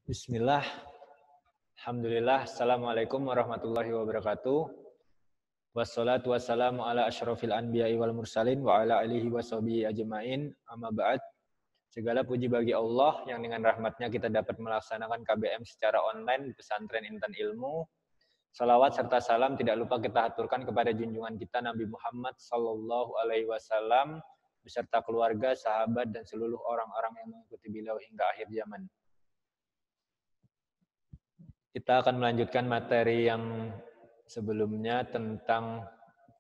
Bismillah, alhamdulillah, assalamualaikum warahmatullahi wabarakatuh. Wassalatu wassalamu ala asyrafil anbiya'i wal mursalin wa ala alihi wa sahbihi ajma'in. Amma ba'd. Segala puji bagi Allah yang dengan rahmatnya kita dapat melaksanakan KBM secara online di pesantren Intan Ilmu. Salawat serta salam tidak lupa kita aturkan kepada junjungan kita Nabi Muhammad sallallahu alaihi wasallam beserta keluarga, sahabat dan seluruh orang-orang yang mengikuti beliau hingga akhir zaman. Kita akan melanjutkan materi yang sebelumnya tentang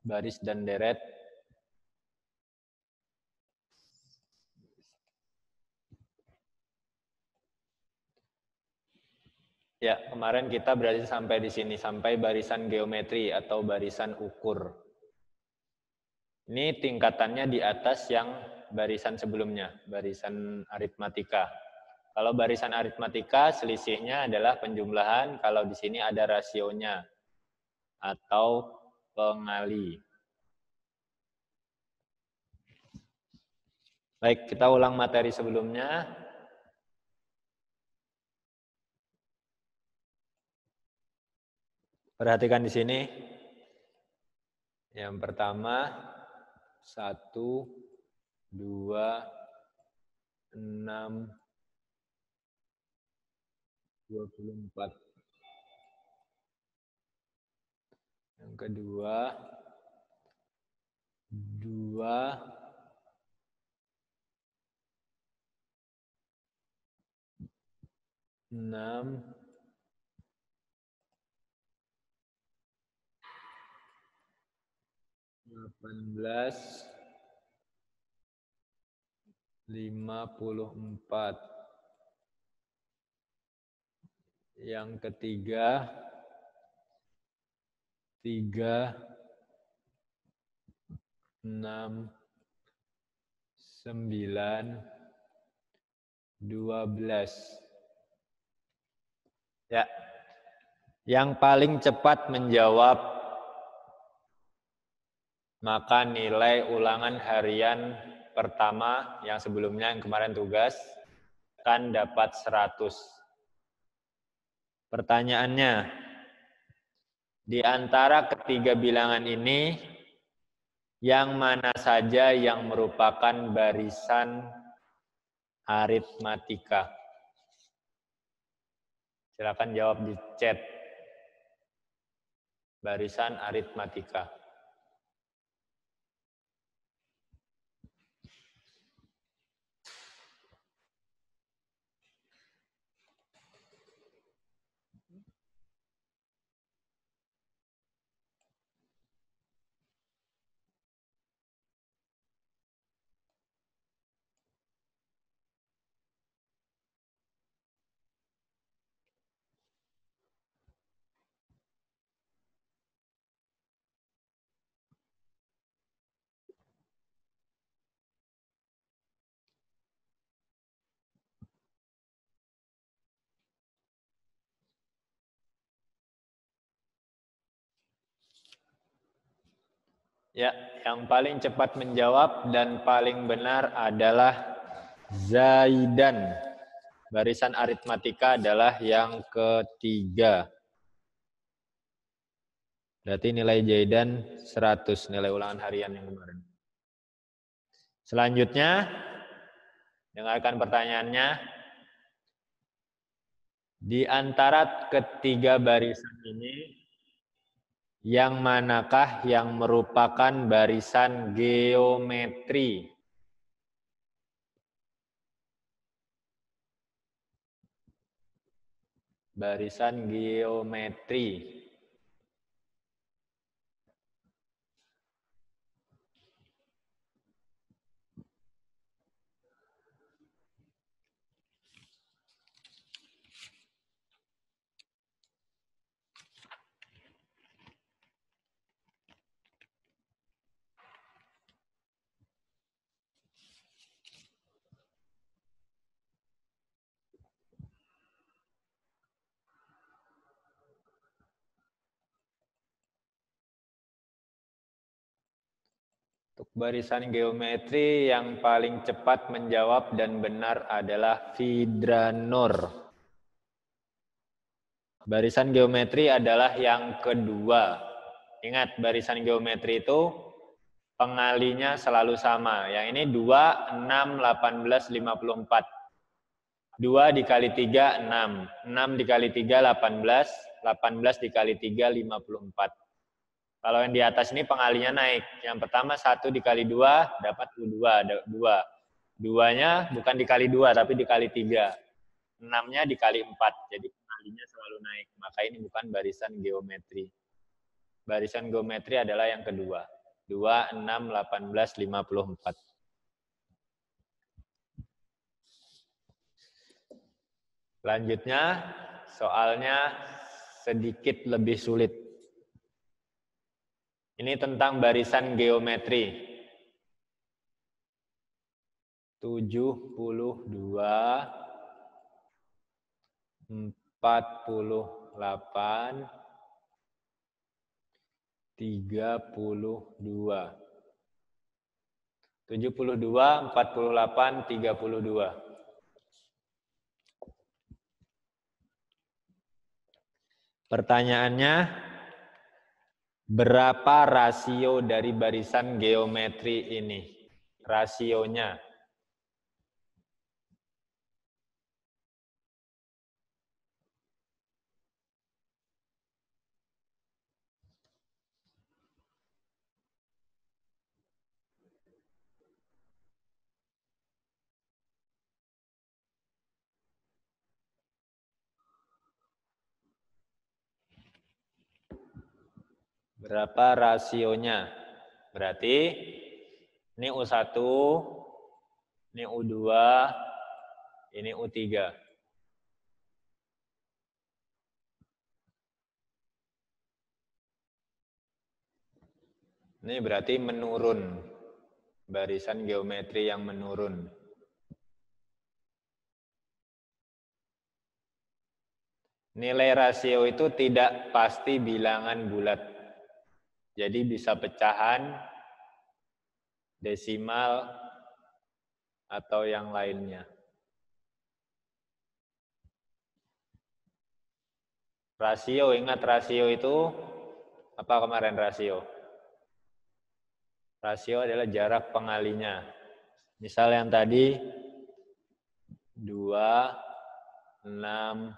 baris dan deret. Ya, kemarin kita berarti sampai di sini, sampai barisan geometri atau barisan ukur. Ini tingkatannya di atas yang barisan sebelumnya, barisan aritmatika. Kalau barisan aritmatika selisihnya adalah penjumlahan, kalau di sini ada rasionya atau pengali. Baik, kita ulang materi sebelumnya. Perhatikan di sini. Yang pertama 1, 2, 6, 24. Yang kedua 2, 6, 18, 54. Yang ketiga 3, 6, 9, 12. Ya. Yang paling cepat menjawab maka nilai ulangan harian pertama yang sebelumnya yang kemarin tugas kan dapat 100. Pertanyaannya, di antara ketiga bilangan ini yang mana saja yang merupakan barisan aritmatika? Silakan jawab di chat. Barisan aritmatika. Ya, yang paling cepat menjawab dan paling benar adalah Zaidan. Barisan aritmatika adalah yang ketiga. Berarti nilai Zaidan 100, nilai ulangan harian yang kemarin. Selanjutnya, dengarkan pertanyaannya. Di antara ketiga barisan ini, yang manakah yang merupakan barisan geometri? Barisan geometri. Untuk barisan geometri yang paling cepat menjawab dan benar adalah Fidranur. Barisan geometri adalah yang kedua. Ingat, barisan geometri itu pengalinya selalu sama. Yang ini 2, 6, 18, 54. 2 dikali 3, 6. 6 dikali 3, 18. 18 dikali 3, 54. Kalau yang di atas ini pengalinya naik. Yang pertama 1 dikali 2, dapat U2. 2. 2-nya bukan dikali 2, tapi dikali 3. 6-nya dikali 4. Jadi pengalinya selalu naik. Maka ini bukan barisan geometri. Barisan geometri adalah yang kedua. 2, 6, 18, 54. Selanjutnya, soalnya sedikit lebih sulit. Ini tentang barisan geometri. 72, 48, 32. 72, 48, 32. Pertanyaannya, berapa rasio dari barisan geometri ini? Rasionya. Berapa rasionya? Berarti ini U1, ini U2, ini U3. Ini berarti menurun. Barisan geometri yang menurun. Nilai rasio itu tidak pasti bilangan bulat. Jadi bisa pecahan, desimal, atau yang lainnya. Rasio, ingat rasio itu, apa kemarin rasio? Rasio adalah jarak pengalinya. Misal yang tadi, 2, 6,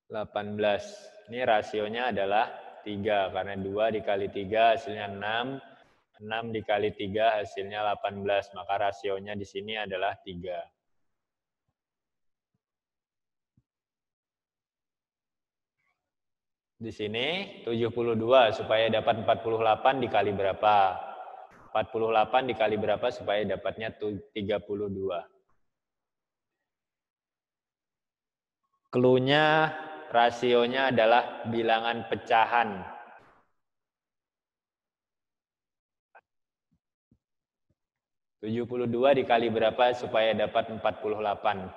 18. Ini rasionya adalah 3, karena 2 dikali 3 hasilnya 6, 6 dikali 3 hasilnya 18, maka rasionya di sini adalah 3. Di sini 72 supaya dapat 48 dikali berapa? 48 dikali berapa supaya dapatnya 32. Cluenya, rasionya adalah bilangan pecahan. - 72 dikali berapa supaya dapat 48?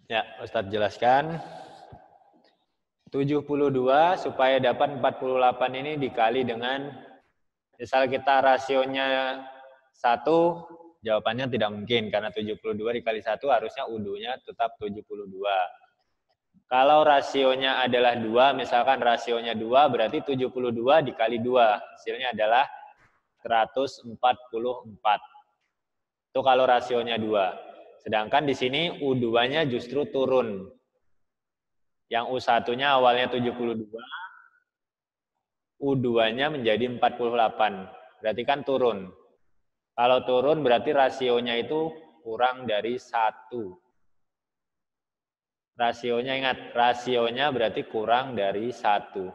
Ya, Ustadz jelaskan. 72 supaya dapat 48 ini dikali dengan, misal kita rasionya 1, jawabannya tidak mungkin, karena 72 dikali 1 harusnya U2-nya tetap 72. Kalau rasionya adalah 2, misalkan rasionya 2, berarti 72 dikali 2, hasilnya adalah 144. Itu kalau rasionya 2. Sedangkan di sini U2-nya justru turun. Yang U1-nya awalnya 72, U2-nya menjadi 48. Berarti kan turun. Kalau turun berarti rasionya itu kurang dari 1. Rasionya, ingat, rasionya berarti kurang dari 1.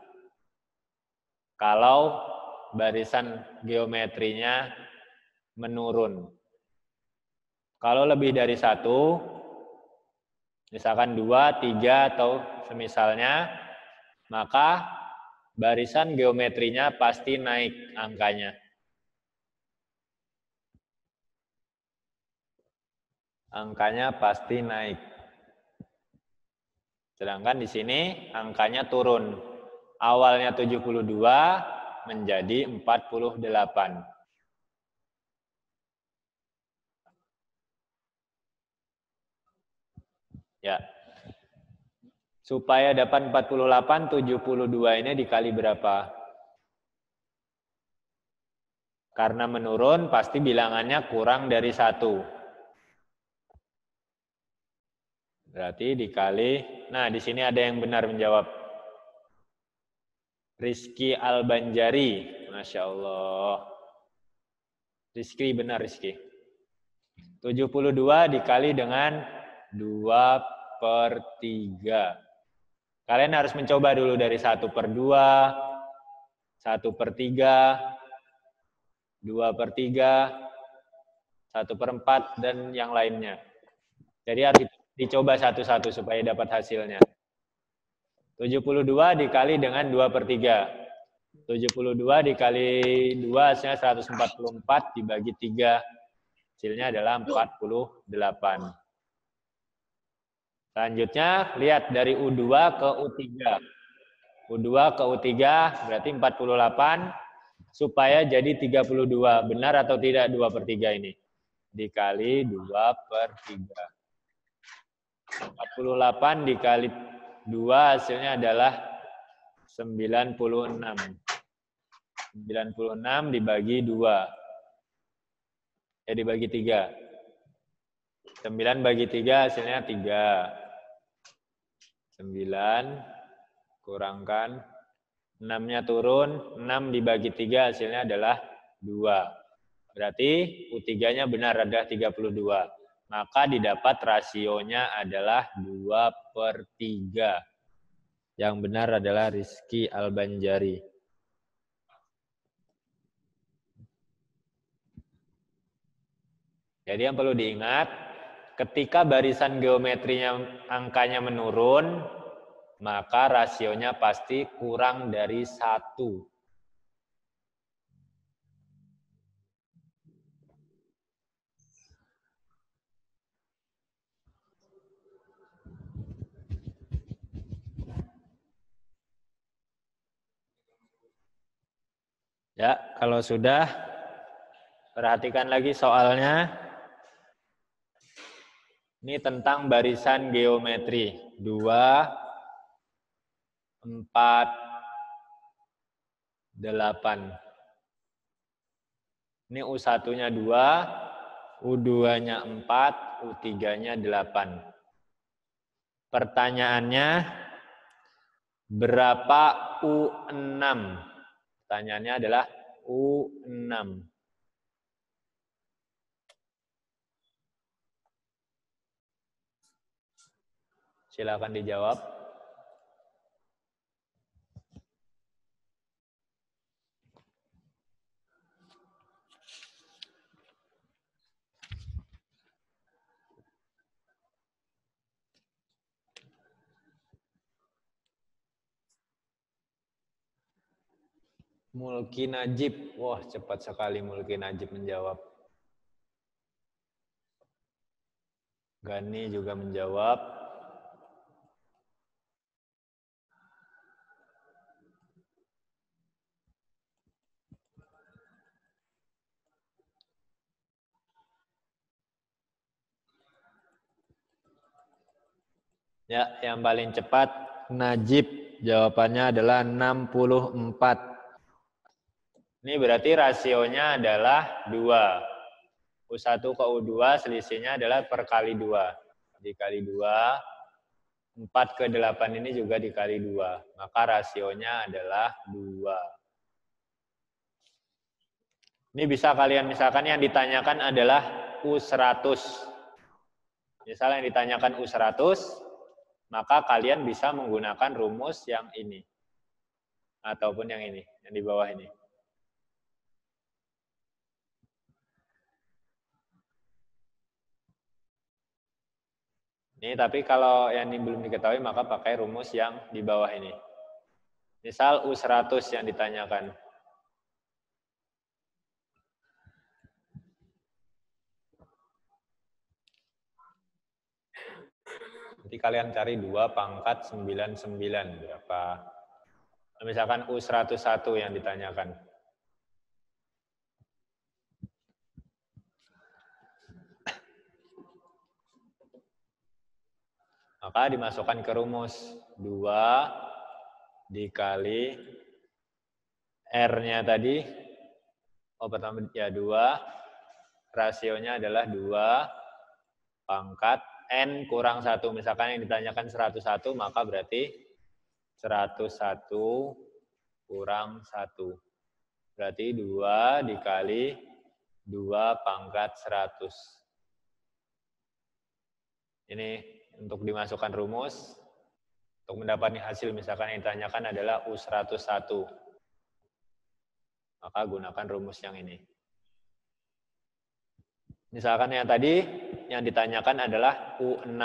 Kalau barisan geometrinya menurun. Kalau lebih dari 1, misalkan 2, 3, atau semisalnya, maka barisan geometrinya pasti naik angkanya. Angkanya pasti naik. Sedangkan di sini angkanya turun. Awalnya 72 menjadi 48. Ya. Supaya dapat 48, 72 ini dikali berapa? Karena menurun, pasti bilangannya kurang dari 1. Berarti dikali, nah di sini ada yang benar menjawab. Rizky Albanjari, Masya Allah. Rizky, benar Rizky. 72 dikali dengan 2/3. Kalian harus mencoba dulu dari 1/2, 1/3, 2/3, 1/4, dan yang lainnya. Jadi harus dicoba satu-satu supaya dapat hasilnya. 72 dikali dengan 2/3. 72 dikali 2 hasilnya 144 dibagi 3. Hasilnya adalah 48. Selanjutnya, lihat dari U2 ke U3. U2 ke U3 berarti 48 supaya jadi 32. Benar atau tidak 2/3 ini? Dikali 2/3. 48 dikali 2 hasilnya adalah 96. 96 dibagi 2. Ya dibagi 3. 9 bagi 3 hasilnya 3. 9 kurangkan 6-nya turun, 6 dibagi 3 hasilnya adalah 2. Berarti U3-nya benar adalah 32. Maka didapat rasionya adalah 2/3. Yang benar adalah Rizky Albanjari. Jadi yang perlu diingat, ketika barisan geometrinya angkanya menurun, maka rasionya pasti kurang dari 1. Ya, kalau sudah, perhatikan lagi soalnya. Ini tentang barisan geometri. 2, 4, 8. Ini U1-nya 2, U2-nya 4, U3-nya 8. Pertanyaannya, berapa U6? Pertanyaannya adalah U6. Silakan dijawab. Mulki Najib. Wah, cepat sekali Mulki Najib menjawab. Gani juga menjawab. Ya, yang paling cepat Najib. Jawabannya adalah 64. Ini berarti rasionya adalah 2. U1 ke U2 selisihnya adalah per kali 2. Dikali 2. 4 ke 8 ini juga dikali 2. Maka rasionya adalah 2. Ini bisa kalian misalkan yang ditanyakan adalah U100. Misalnya yang ditanyakan U100, maka kalian bisa menggunakan rumus yang ini. Ataupun yang ini, yang di bawah ini. Ini tapi kalau yang ini belum diketahui, maka pakai rumus yang di bawah ini. Misal U100 yang ditanyakan. Nanti kalian cari 2 pangkat 99 berapa. Misalkan U101 yang ditanyakan. Maka dimasukkan ke rumus 2 dikali R-nya tadi. Oh, pertama ya 2. Rasionya adalah 2 pangkat N kurang 1. Misalkan yang ditanyakan 101, maka berarti 101 kurang 1. Berarti 2 dikali 2 pangkat 100. Ini untuk dimasukkan rumus. Untuk mendapatkan hasil misalkan yang ditanyakan adalah U101. Maka gunakan rumus yang ini. Misalkan yang tadi yang ditanyakan adalah U6.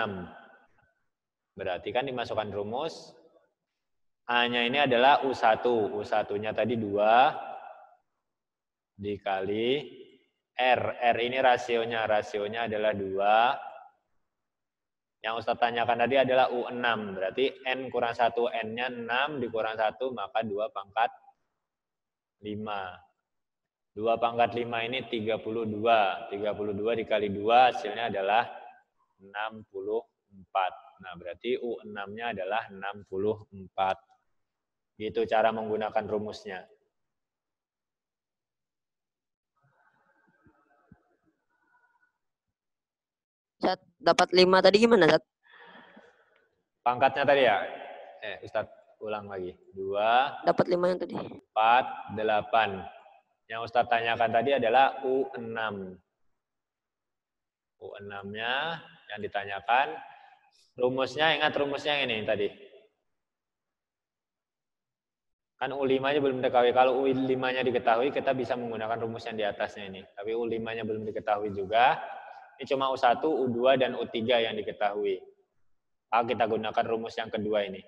Berarti kan dimasukkan rumus. A-nya ini adalah U1. U1-nya tadi 2 dikali R. R ini rasionya. Rasionya adalah 2. Yang Ustaz tanyakan tadi adalah U6. Berarti N kurang 1. N-nya 6 dikurang 1, maka 2 pangkat 5. 2 pangkat 5 ini 32. 32 dikali 2 hasilnya adalah 64. Nah, berarti U6-nya adalah 64. Gitu cara menggunakan rumusnya. Zat, dapat 5 tadi gimana, Zat? Pangkatnya tadi ya? Ustadz ulang lagi. 2. Dapat 5 yang tadi. 4, 8. Yang Ustadz tanyakan tadi adalah U6. U6-nya yang ditanyakan. Rumusnya, ingat rumusnya ini tadi. Kan U5-nya belum diketahui. Kalau U5-nya diketahui, kita bisa menggunakan rumus yang di atasnya ini. Tapi U5-nya belum diketahui juga. Ini cuma U1, U2, dan U3 yang diketahui. Maka kita gunakan rumus yang kedua ini.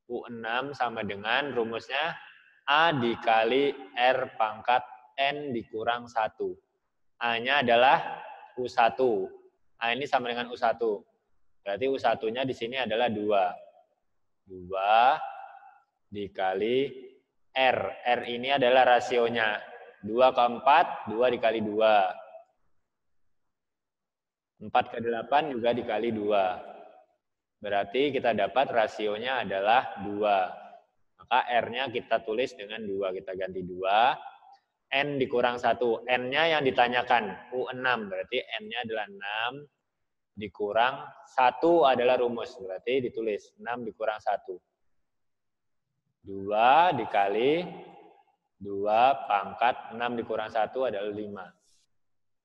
U6 sama dengan rumusnya A dikali R pangkat N dikurang 1. A-nya adalah U1. A ini sama dengan U1. Berarti U1-nya di sini adalah 2. 2 dikali R. R ini adalah rasionya. 2 ke 4, 2 dikali 2. 4 ke 8 juga dikali 2. Berarti kita dapat rasionya adalah 2. Maka R-nya kita tulis dengan 2. Kita ganti 2. N dikurang 1. N-nya yang ditanyakan. U6. Berarti N-nya adalah 6. Dikurang 1 adalah rumus. Berarti ditulis 6 dikurang 1. 2 dikali 2 pangkat 6 dikurang 1 adalah 5.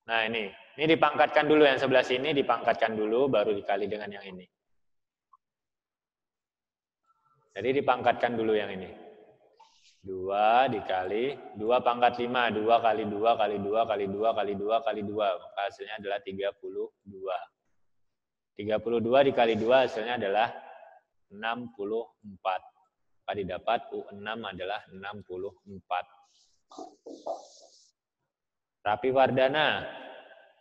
Nah ini dipangkatkan dulu yang sebelah sini, dipangkatkan dulu, baru dikali dengan yang ini. Jadi dipangkatkan dulu yang ini. 2 dikali 2 pangkat 5, 2 kali 2 kali 2 kali 2 kali 2 kali 2. Maka hasilnya adalah 32. 32 dikali 2 hasilnya adalah 64. Maka didapat U6 adalah 64. Rapi Wardana,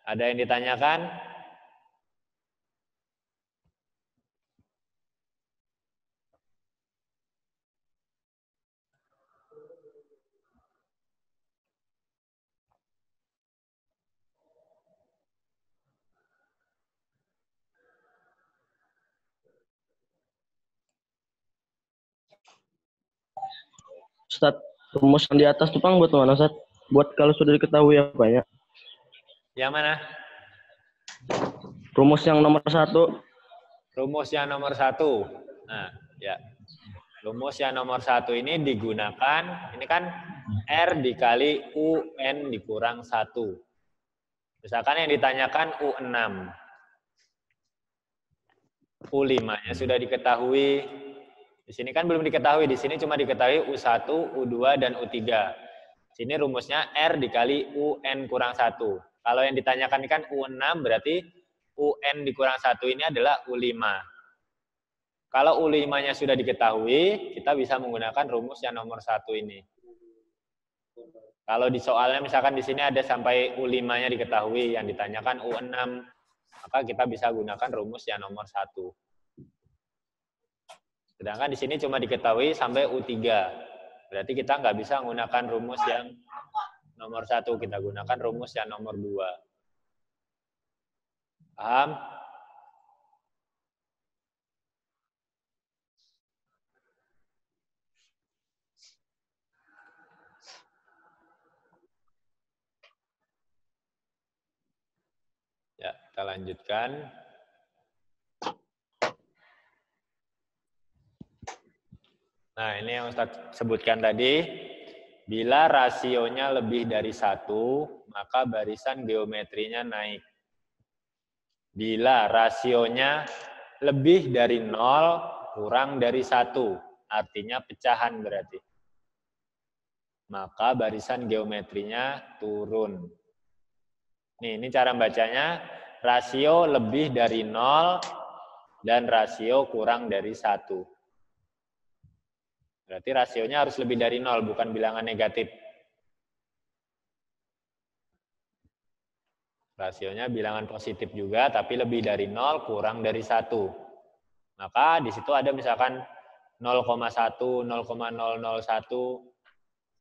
ada yang ditanyakan? Ustaz, rumus yang di atas tuh Pang buat mana, Ustaz? Buat kalau sudah diketahui apa ya? Yang mana? Rumus yang nomor 1. Rumus yang nomor 1. Nah, ya. Rumus yang nomor 1 ini digunakan, ini kan R dikali UN dikurang 1. Misalkan yang ditanyakan U6. U5-nya sudah diketahui. Di sini kan belum diketahui, di sini cuma diketahui U1, U2, dan U3. Sini rumusnya R dikali UN kurang 1. Kalau yang ditanyakan ini kan U6, berarti UN dikurang 1 ini adalah U5. Kalau U5-nya sudah diketahui, kita bisa menggunakan rumus yang nomor 1 ini. Kalau di soalnya misalkan di sini ada sampai U5-nya diketahui, yang ditanyakan U6, maka kita bisa gunakan rumus yang nomor 1. Sedangkan di sini cuma diketahui sampai U3. Berarti kita nggak bisa menggunakan rumus yang nomor 1, kita gunakan rumus yang nomor 2. Paham? Ya, kita lanjutkan. Nah, ini yang Ustadz sebutkan tadi. Bila rasionya lebih dari 1, maka barisan geometrinya naik. Bila rasionya lebih dari 0, kurang dari 1, artinya pecahan berarti. Maka barisan geometrinya turun. Ini cara bacanya, rasio lebih dari 0 dan rasio kurang dari 1. Berarti rasionya harus lebih dari 0, bukan bilangan negatif. Rasionya bilangan positif juga, tapi lebih dari 0, kurang dari 1. Maka di situ ada misalkan 0,1, 0,001,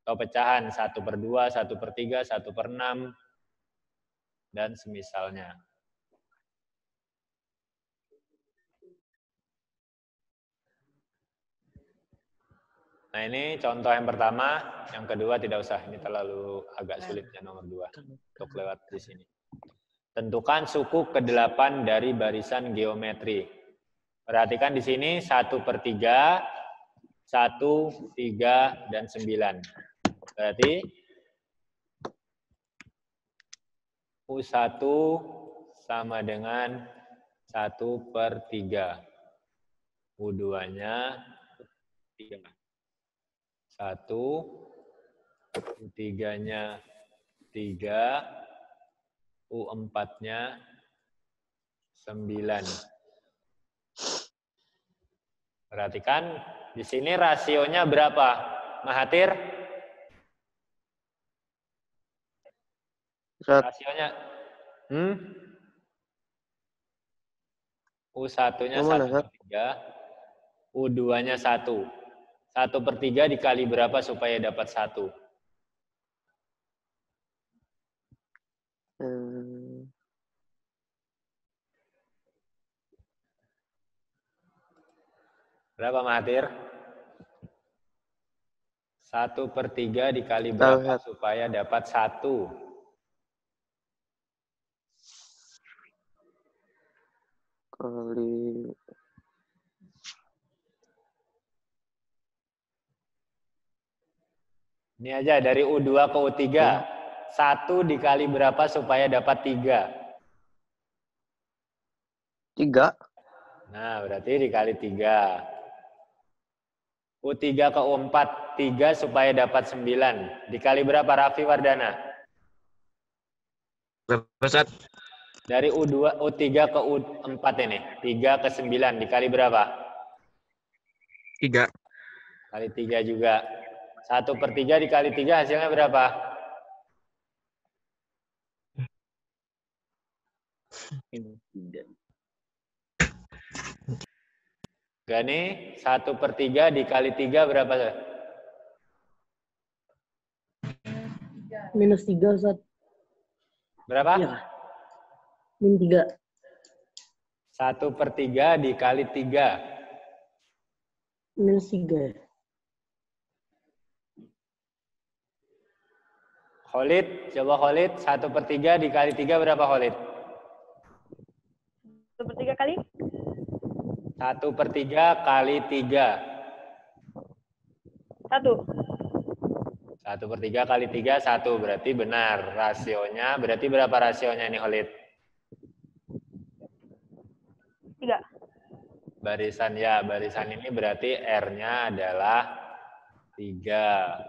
atau pecahan 1/2, 1/3, 1/6, dan semisalnya. Nah, ini contoh yang pertama, yang kedua tidak usah, ini terlalu agak sulitnya nomor 2 untuk lewat di sini. Tentukan suku ke-8 dari barisan geometri. Perhatikan di sini 1/3, 1, 3, dan 9. Berarti U1 sama dengan 1/3. U2-nya 3. 1, U3-nya 3, U4-nya 9. Perhatikan, di sini rasionya berapa, Mahathir? Rasionya, U1-nya 1/3, U2-nya 1. 1/3 dikali berapa supaya dapat 1? Berapa, Mahathir? 1/3 dikali berapa supaya dapat 1? Kali ini aja dari U2 ke U3. 1 dikali berapa supaya dapat 3? 3. Nah, berarti dikali 3. U3 ke U4, 3 supaya dapat 9. Dikali berapa, Raffi Wardana? Berapa? Dari U3 ke U4 ini, 3 ke 9, dikali berapa? 3. Kali 3 juga. 1/3 dikali 3 hasilnya berapa? Gani, 1/3 dikali 3 berapa? -3, Ustaz. Berapa? Ya. -3. 1/3 dikali 3. -3. Khalid, coba Khalid, 1/3 dikali 3 berapa, Khalid? 1/3 kali? 1/3 kali 3. 1. 1/3 kali 3, 1. Berarti benar. Rasionya, berarti berapa rasionya ini, Khalid? 3. Barisan, ya. Barisan ini berarti R-nya adalah 3.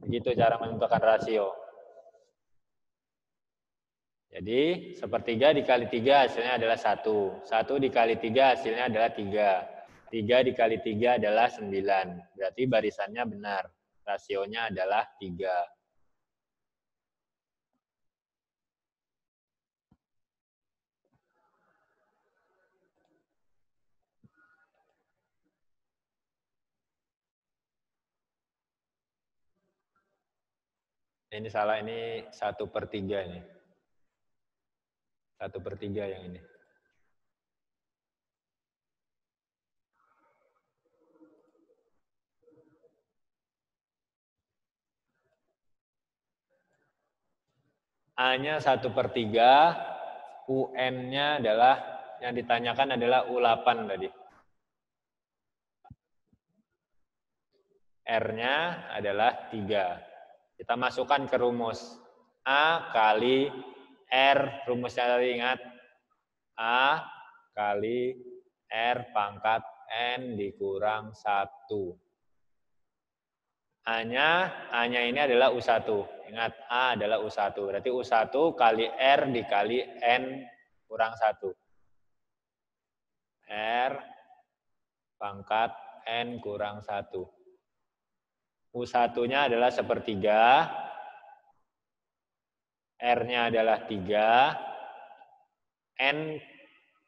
Begitu cara menentukan rasio. Jadi, sepertiga dikali 3 hasilnya adalah 1. 1 dikali 3 hasilnya adalah 3. 3 dikali 3 adalah 9. Berarti barisannya benar. Rasionya adalah 3. Ini salah, ini 1/3 ini. 1/3 yang ini. A-nya 1/3, UN-nya adalah, yang ditanyakan adalah U8 tadi. R-nya adalah 3. Kita masukkan ke rumus. A kali R, rumusnya tadi ingat. A kali R pangkat N dikurang 1. A-nya ini adalah U1. Ingat, A adalah U1. Berarti U1 kali R dikali N kurang 1. R pangkat N kurang 1. U1-nya adalah 1/3. R-nya adalah 3. N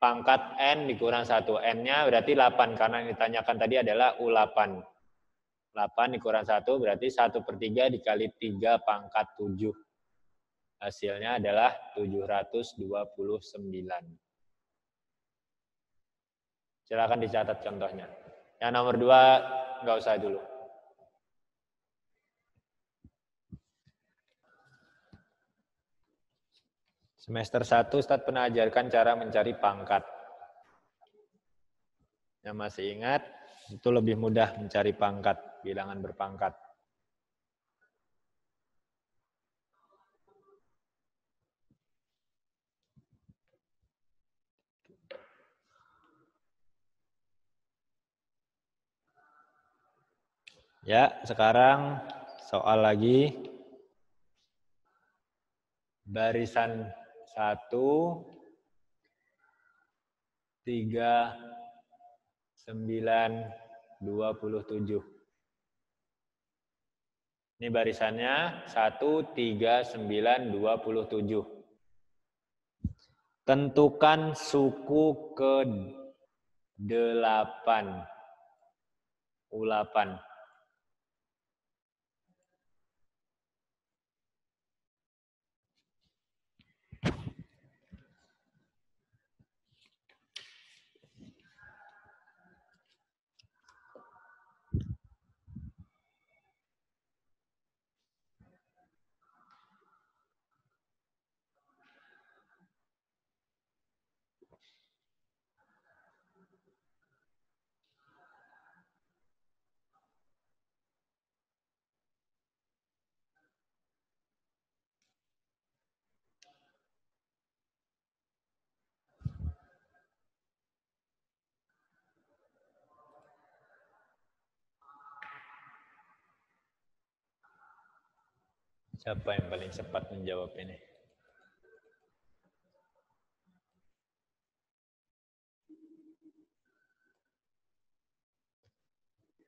pangkat N dikurang 1. N-nya berarti 8, karena yang ditanyakan tadi adalah U8. 8 dikurang 1 berarti 1/3 dikali 3 pangkat 7. Hasilnya adalah 729. Silakan dicatat contohnya. Yang nomor 2 nggak usah dulu. Semester 1 Ustadz pernah ajarkan cara mencari pangkat. Yang masih ingat, itu lebih mudah mencari pangkat, bilangan berpangkat. Ya, sekarang soal lagi. Barisan 1, 3, 9, 27. Ini barisannya 1, 3, 9, 27. Tentukan suku ke-8. U8. Siapa yang paling cepat menjawab ini?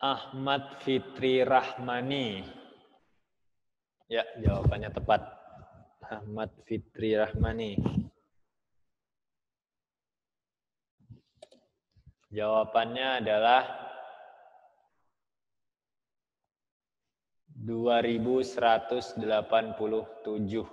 Ahmad Fitri Rahmani. Ya, jawabannya tepat. Ahmad Fitri Rahmani. Jawabannya adalah 2187.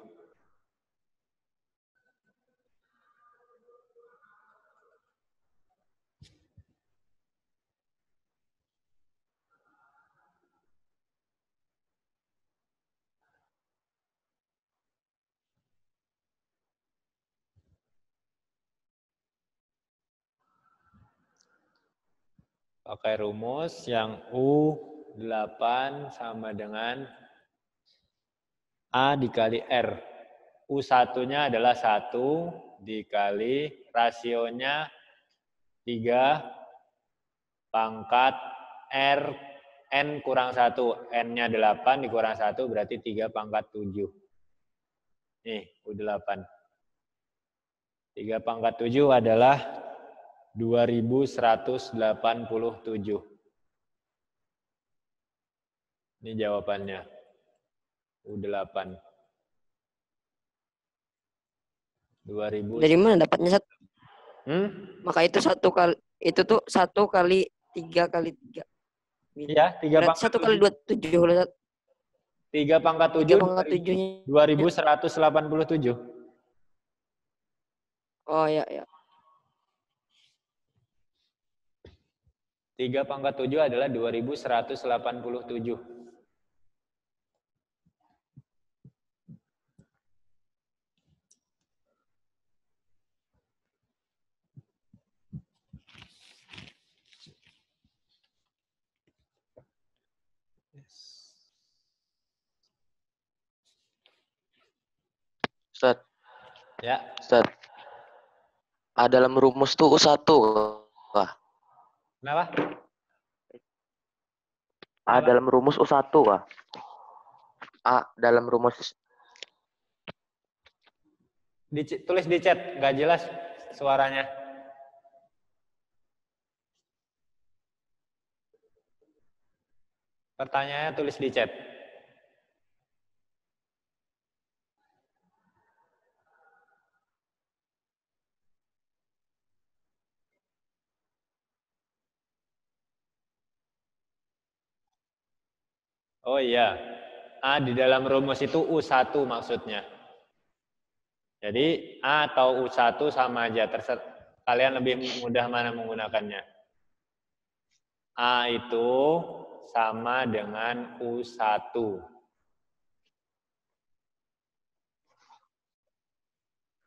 Pakai rumus yang U8 sama dengan A dikali R. U1-nya adalah 1 dikali rasionya 3 pangkat R N kurang 1. N-nya 8 dikurang 1 berarti 3 pangkat 7. Nih, U8. 3 pangkat 7 adalah 2187. Ini jawabannya. U8. 2000. Dari mana dapatnya, Sat? Hmm? Maka itu 1 kali, itu tuh 1 kali 3 kali 3. Iya, 3 Berarti pangkat 1 kali 27 loh, Sat. 3 pangkat 3 7, pangkat 7-nya. 2187. Oh ya, ya. 3 pangkat 7 adalah 2187. Ustaz, Ya, Ustaz. Dalam rumus tuh U1 kah? kenapa? Dalam rumus U1 kah? Dalam rumus Tulis di chat, nggak jelas suaranya. Pertanyaannya tulis di chat. Oh iya, di dalam rumus itu U1 maksudnya. Jadi A atau U1 sama aja, terserah kalian lebih mudah mana menggunakannya. A itu sama dengan U1.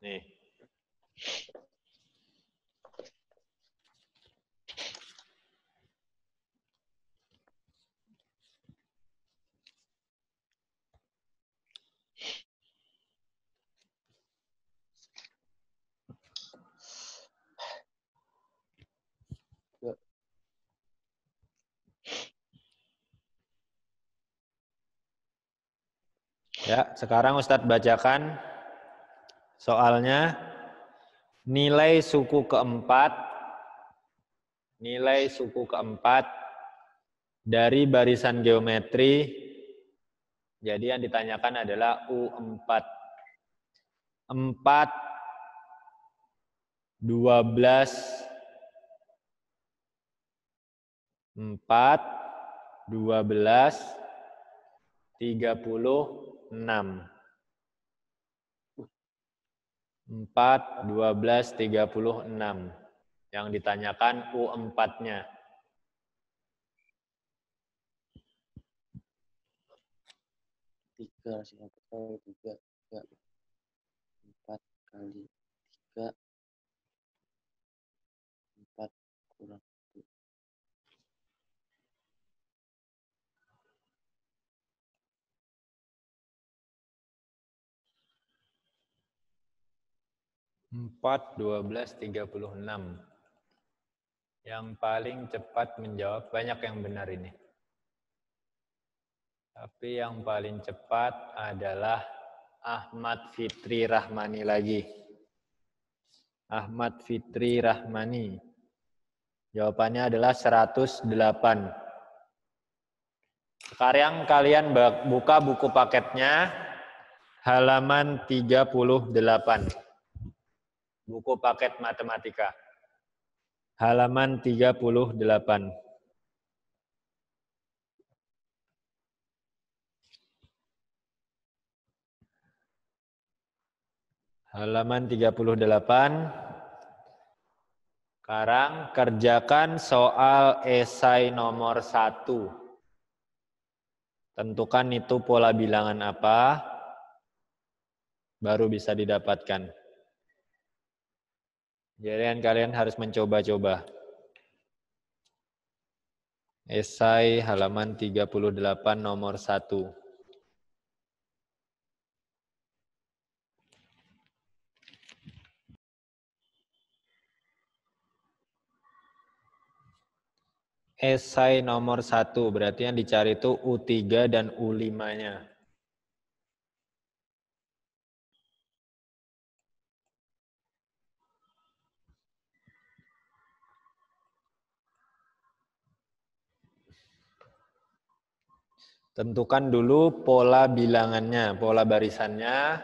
Nih. Ya, sekarang Ustadz bacakan soalnya. Nilai suku keempat dari barisan geometri. Jadi yang ditanyakan adalah U4. 4, 12, 4, 12, 36. 4, 12, 36. Yang ditanyakan U4-nya. tiga kali 3, 4 kali 3, 4 kurang 4, 12, 36. Yang paling cepat menjawab, banyak yang benar ini. Tapi yang paling cepat adalah Ahmad Fitri Rahmani lagi. Ahmad Fitri Rahmani. Jawabannya adalah 108. Sekarang kalian buka buku paketnya, halaman 38. Buku paket matematika. Halaman 38. Halaman 38. Sekarang kerjakan soal esai nomor 1. Tentukan itu pola bilangan apa, baru bisa didapatkan. Jadi kalian harus mencoba-coba. Esai halaman 38 nomor 1. Esai nomor 1, berarti yang dicari itu U3 dan U5-nya. Tentukan dulu pola bilangannya, pola barisannya.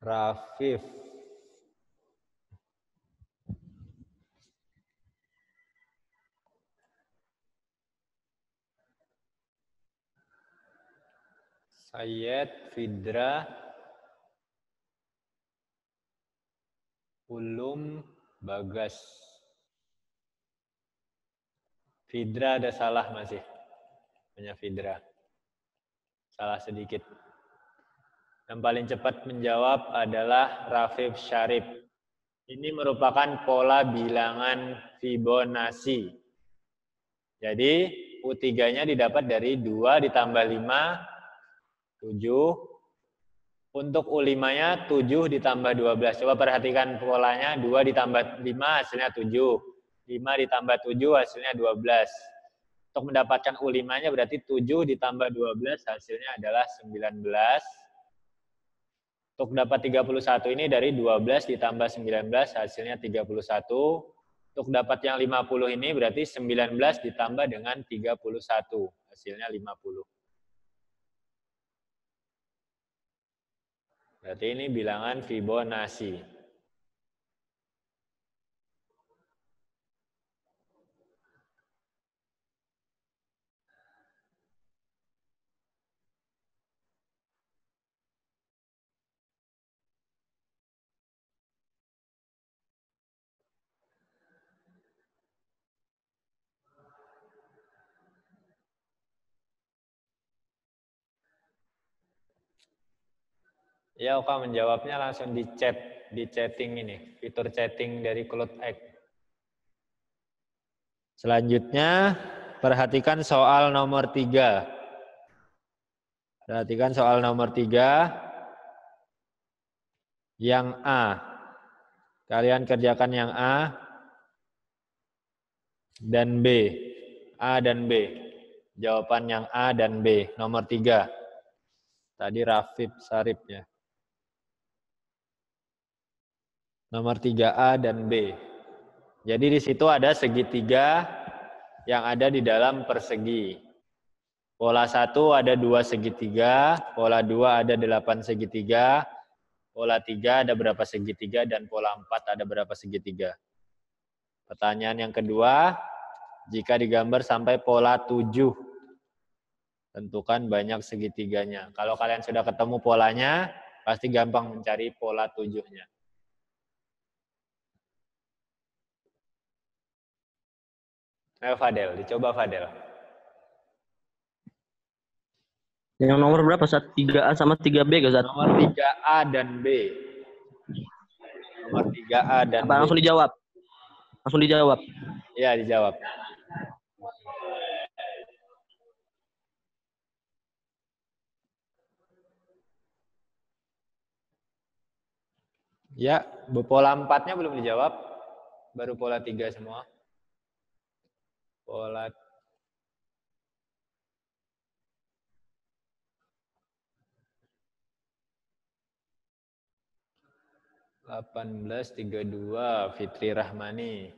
Rafif. Sayyid, Fidra, Ulum, Bagas. Fidra ada salah masih. Punya Fidra. Salah sedikit. Yang paling cepat menjawab adalah Rafif Syarif. Ini merupakan pola bilangan Fibonacci. Jadi U3-nya didapat dari 2 ditambah 5, 7. Untuk U5-nya 7 ditambah 12. Coba perhatikan polanya, 2 ditambah 5 hasilnya 7. 5 ditambah 7 hasilnya 12. Untuk mendapatkan U5-nya berarti 7 ditambah 12 hasilnya adalah 19. Untuk dapat 31 ini dari 12 ditambah 19 hasilnya 31. Untuk dapat yang 50 ini berarti 19 ditambah dengan 31 hasilnya 50. Berarti ini bilangan Fibonacci. Ya, Oka menjawabnya langsung di chat, di chatting ini, fitur chatting dari CloudX. Selanjutnya, perhatikan soal nomor 3. Perhatikan soal nomor 3. Yang A. Kalian kerjakan yang A dan B. A dan B. Jawaban yang A dan B. Nomor 3. Tadi Rafif Syarif ya. Nomor 3A dan B. Jadi di situ ada segitiga yang ada di dalam persegi. Pola 1 ada 2 segitiga, pola 2 ada 8 segitiga, pola 3 ada berapa segitiga, dan pola 4 ada berapa segitiga. Pertanyaan yang kedua, jika digambar sampai pola 7, tentukan banyak segitiganya. Kalau kalian sudah ketemu polanya, pasti gampang mencari pola 7-nya. Ayo Fadel, dicoba Fadel. Yang nomor berapa, Sat? 3A sama 3B, gak, Sat? Nomor 3A dan B. Nomor 3A dan Apa B. langsung dijawab? Langsung dijawab. Iya, dijawab. Ya, pola 4-nya belum dijawab. Baru pola 3 semua. Pola 1832 Fitri Rahmani.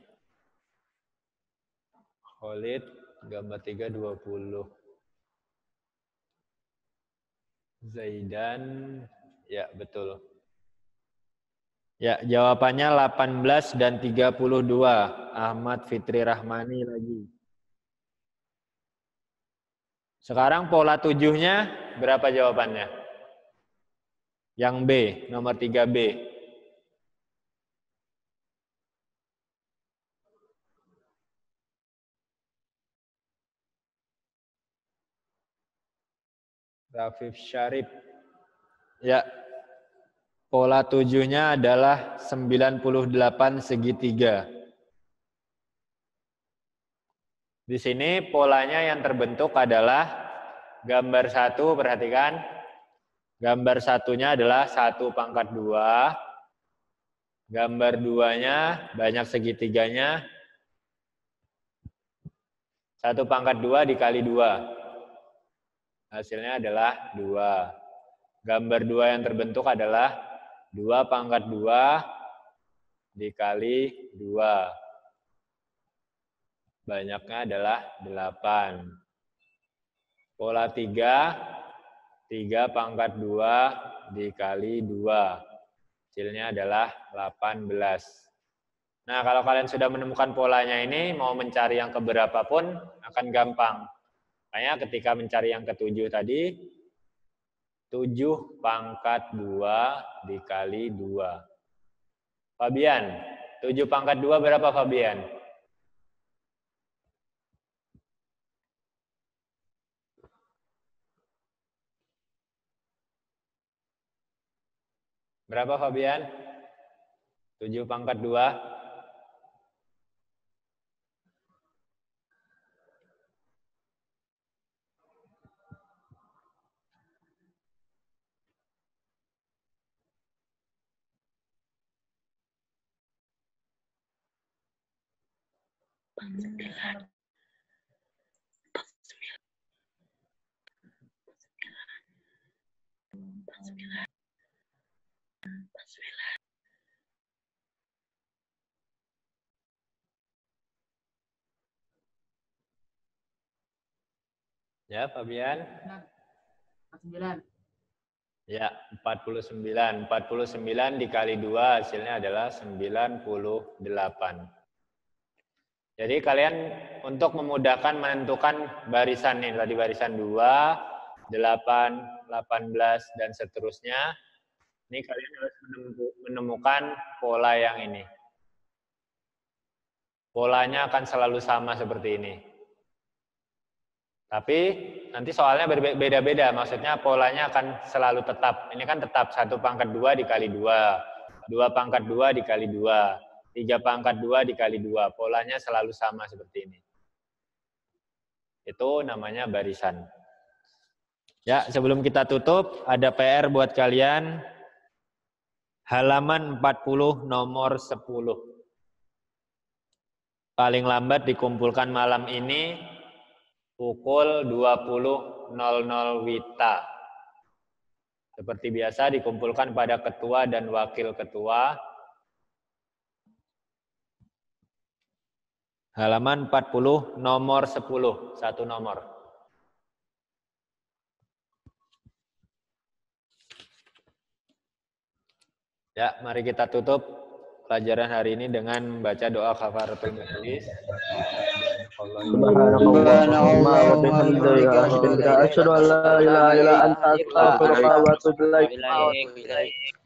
Khalid gambar 320. Zaidan, ya betul. Ya, jawabannya 18 dan 32. Ahmad Fitri Rahmani lagi. Sekarang pola 7-nya berapa jawabannya? Yang B, nomor 3B. Rafif Syarif. Ya, pola 7-nya adalah 98 segitiga. Di sini polanya yang terbentuk adalah gambar 1, perhatikan. Gambar 1-nya adalah 1 pangkat 2. Gambar 2-nya banyak segitiganya. 1 pangkat 2 dikali 2. Hasilnya adalah 2. Gambar 2 yang terbentuk adalah 2 pangkat 2 dikali 2. banyaknya adalah 8. Pola 3, 3 pangkat 2 dikali 2. Hasilnya adalah 18. Nah, kalau kalian sudah menemukan polanya ini, mau mencari yang keberapa pun akan gampang. Makanya ketika mencari yang ke-7 tadi, 7 pangkat 2 dikali 2. Fabian, 7 pangkat 2 berapa Fabian? Berapa Fabian? 7 pangkat 2. Ya, Fabian? 49. Ya, 49. 49 dikali 2 hasilnya adalah 98. Jadi kalian untuk memudahkan menentukan barisan nih, tadi barisan 2, 8, 18, dan seterusnya. Ini kalian harus menemukan pola yang ini. Polanya akan selalu sama seperti ini. Tapi nanti soalnya berbeda-beda, maksudnya polanya akan selalu tetap. Ini kan tetap 1 pangkat 2 dikali 2, 2 pangkat 2 dikali 2, 3 pangkat 2 dikali 2. Polanya selalu sama seperti ini. Itu namanya barisan. Ya, sebelum kita tutup, ada PR buat kalian. Halaman 40 nomor 10. Paling lambat dikumpulkan malam ini pukul 20.00 WITA. Seperti biasa dikumpulkan pada ketua dan wakil ketua. Halaman 40 nomor 10, 1 nomor. Ya, mari kita tutup pelajaran hari ini dengan membaca doa kafaratul majelis. Subhanallahumma wa bihamdika asyhadu an la ilaha illa anta astaghfiruka wa atubu ilaik.